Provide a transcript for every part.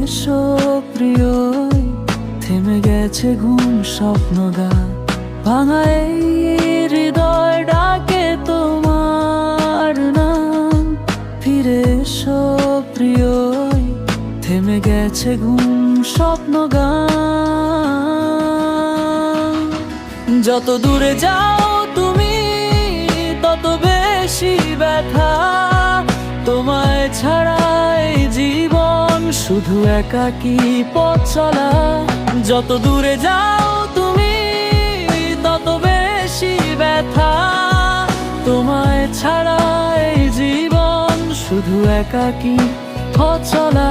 এসো প্রিয়, থেমে গেছে ঘুম স্বপ্নগা, ভাঙা এই হৃদয় ডাকে তোমার নাম। ফিরে এসো প্রিয়, থেমে গেছে ঘুম স্বপ্নগা। যত দূরে যাও তুমি তত বেশি ব্যথা, তোমায় ছাড়া এই জীবন শুধু একাকী পথ চলা। যত দূরে যাও তুমি তত বেশি ব্যথা, তোমায় ছাড়া এই জীবন শুধু একাকী পথ চলা।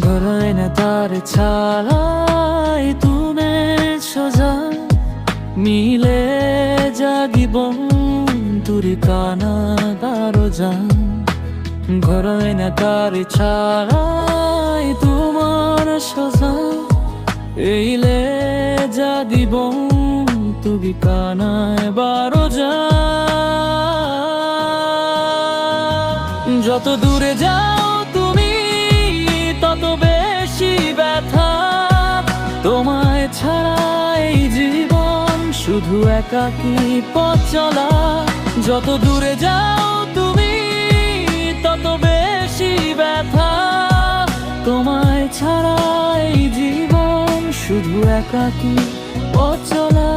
ঘরে না তার ছাড়াই তুমি সোজা, মিলে জাগিব তুরি কানা দারো যান। ঘরে না তার ছাড়াই তোমার সোজা, এইলে জাগিব তুরি কানায় বারো যান। যত দূরে যাও তুমি তত বেশি ব্যথা, তোমায় ছাড়া এই জীবন শুধু একাকী পথ চলা। যত দূরে যাও তুমি তত বেশি ব্যথা, তোমায় ছাড়া এই জীবন শুধু একাকী পথ চলা।